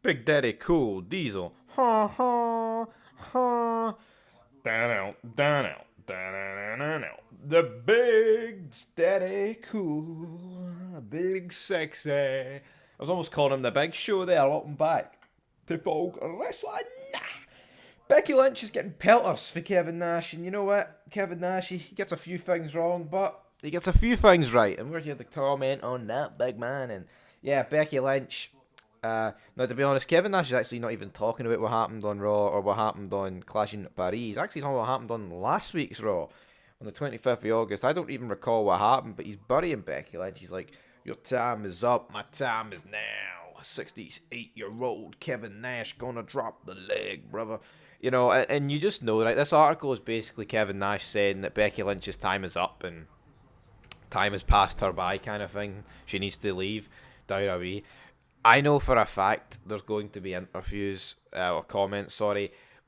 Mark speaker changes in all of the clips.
Speaker 1: Big Daddy Cool Diesel. Ha ha ha. Down out, down out, down out, down out. The Big Daddy Cool, Big Sexy. I was almost calling him the Big Show there. Welcome back to Folk Wrestling. Becky Lynch is getting pelters for Kevin Nash, and you know what? Kevin Nash, he gets a few things wrong, but he gets a few things right, and we're here to comment on that, big man. And yeah, Becky Lynch. Now, to be honest, Kevin Nash is actually not even talking about what happened on Raw or what happened on Clash in Paris. He's actually talking about what happened on last week's Raw on the 25th of August. I don't even recall what happened, but he's burying Becky Lynch. He's like, your time is up, my time is now. 68-year-old Kevin Nash gonna drop the leg, brother. You know, and you just know, right? This article is basically Kevin Nash saying that Becky Lynch's time is up and time has passed her by, kind of thing. She needs to leave WWE. I know for a fact there's going to be interviews or comments,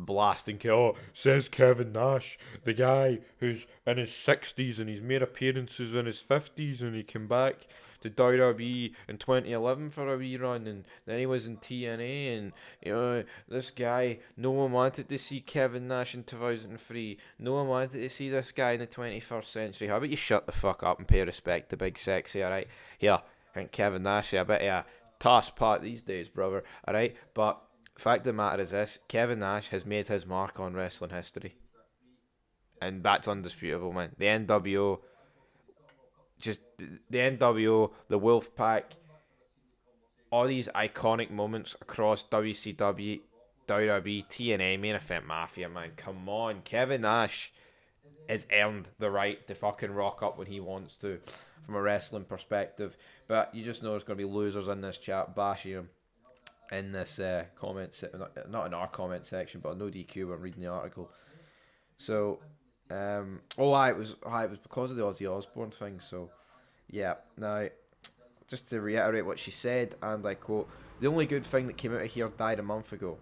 Speaker 1: blasting, oh, says Kevin Nash, the guy who's in his 60s and he's made appearances in his 50s and he came back to WWE in 2011 for a wee run and then he was in TNA and, you know, this guy, no one wanted to see Kevin Nash in 2003, no one wanted to see this guy in the 21st century. How about you shut the fuck up and pay respect to Big Sexy, alright? Here, I think Kevin Nash, I bet you toss pot these days, brother, alright? But fact of the matter is this, Kevin Nash has made his mark on wrestling history. And that's undisputable, man. The NWO, the Wolfpack, all these iconic moments across WCW, WWE, TNA, Main Event Mafia, man. Come on, Kevin Nash has earned the right to fucking rock up when he wants to, from a wrestling perspective. But you just know there's going to be losers in this chat bashing him in this not in our comment section, but no DQ when reading the article. So, it was because of the Ozzy Osbourne thing. So, yeah. Now, just to reiterate what she said, and I quote: "The only good thing that came out of here died a month ago.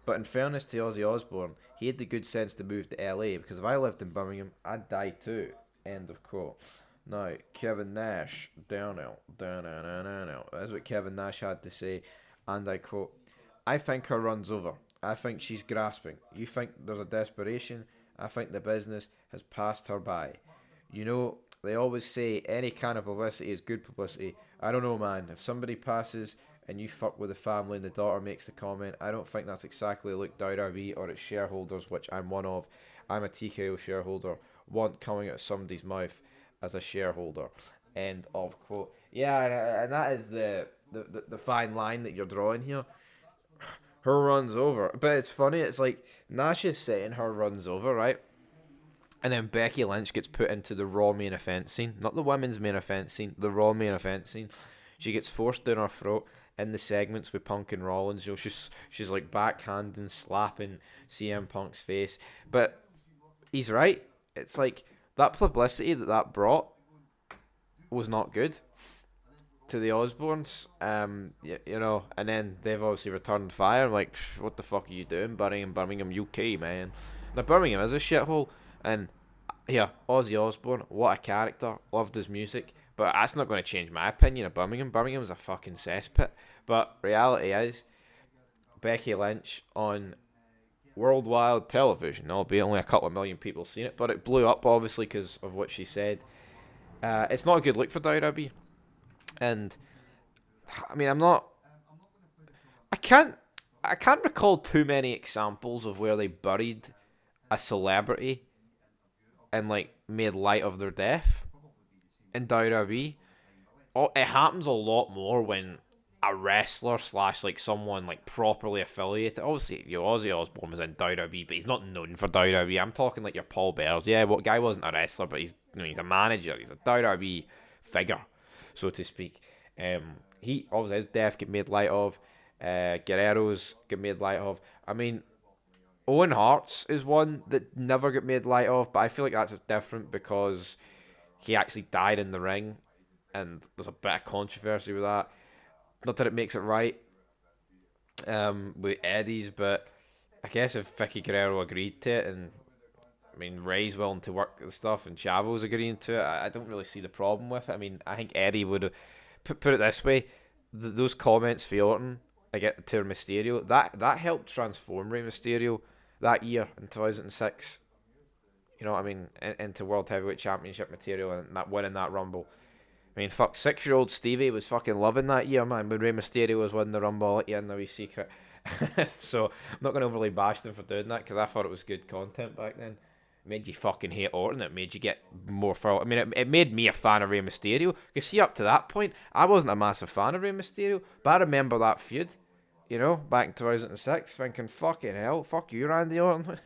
Speaker 1: But in fairness to Ozzy Osbourne, he had the good sense to move to LA because if I lived in Birmingham, I'd die too." End of quote. Now, Kevin Nash, down out. That's what Kevin Nash had to say, and I quote: "I think her run's over. I think she's grasping. You think there's a desperation? I think the business has passed her by. You know, they always say any kind of publicity is good publicity. I don't know, man. If somebody passes and you fuck with the family and the daughter makes the comment, I don't think that's exactly like WWE or its shareholders, which I'm one of. I'm a TKO shareholder. Want coming out of somebody's mouth as a shareholder." End of quote. Yeah, and that is the fine line that you're drawing here. Her run's over. But it's funny, it's like Nash is saying her run's over, right? And then Becky Lynch gets put into the Raw main event scene. Not the women's main event scene, the Raw main event scene. She gets forced down her throat in the segments with Punk and Rollins. You know, she's like backhanding, slapping CM Punk's face. But he's right. It's like that publicity that brought was not good to the Osbournes. You know, and then they've obviously returned fire. I'm like, what the fuck are you doing, Birmingham, UK, man? Now, Birmingham is a shithole. And yeah, Ozzy Osbourne, what a character. Loved his music. But that's not going to change my opinion of Birmingham. Birmingham's a fucking cesspit. But reality is, Becky Lynch on worldwide television, albeit only a couple of million people seen it, but it blew up obviously because of what she said. It's not a good look for WWE. And I mean, I can't recall too many examples of where they buried a celebrity and like made light of their death in WWE. It happens a lot more when a wrestler slash like someone like properly affiliated. Obviously, Ozzy Osbourne was in WWE, but he's not known for WWE. I'm talking like your Paul Bears. Yeah, well, guy wasn't a wrestler, but he's he's a manager. He's a WWE figure, so to speak. He obviously his death get made light of. Guerrero's get made light of. I mean, Owen Hart's is one that never got made light of, but I feel like that's different because he actually died in the ring, and there's a bit of controversy with that. Not that it makes it right with Eddie's, but I guess if Vicky Guerrero agreed to it, and I mean Ray's willing to work the stuff, and Chavo's agreeing to it, I don't really see the problem with it. I mean, I think Eddie would have put it this way: those comments for Orton I get to Mysterio. That helped transform Rey Mysterio that year in 2006. You know what I mean? Into World Heavyweight Championship material and that winning that Rumble. I mean, fuck, 6-year-old Stevie was fucking loving that year, man, when Rey Mysterio was winning the Rumble. Let you in the wee secret. So, I'm not going to overly bash them for doing that, because I thought it was good content back then. It made you fucking hate Orton. It made you get more for. I mean, it made me a fan of Rey Mysterio. Because, see, up to that point, I wasn't a massive fan of Rey Mysterio, but I remember that feud, you know, back in 2006, thinking, fucking hell, fuck you, Randy Orton.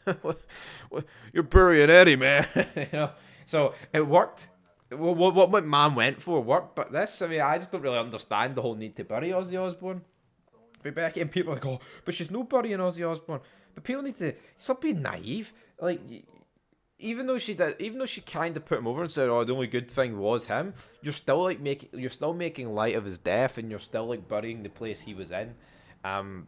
Speaker 1: You're burying Eddie, man. You know, so it worked. What McMahon went for worked, but this, I mean, I just don't really understand the whole need to bury Ozzy Osbourne for Becky, and people are like, oh, but she's no burying Ozzy Osbourne. But people need to stop being naive. Like, even though she kind of put him over and said, oh, the only good thing was him, you're still making light of his death, and you're still like burying the place he was in.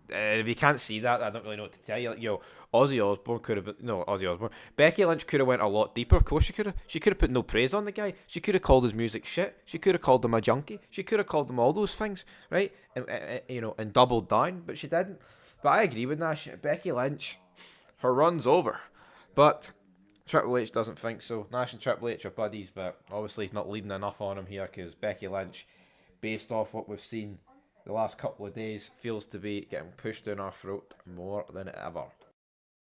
Speaker 1: If you can't see that, I don't really know what to tell you. Like, Ozzy Osbourne could have, no, Ozzy Osbourne. Becky Lynch could have went a lot deeper. Of course she could have. She could have put no praise on the guy. She could have called his music shit. She could have called him a junkie. She could have called him all those things, right? And doubled down, but she didn't. But I agree with Nash. Becky Lynch, her run's over. But Triple H doesn't think so. Nash and Triple H are buddies, but obviously he's not leading enough on him here, because Becky Lynch, based off what we've seen the last couple of days, feels to be getting pushed down our throat more than ever.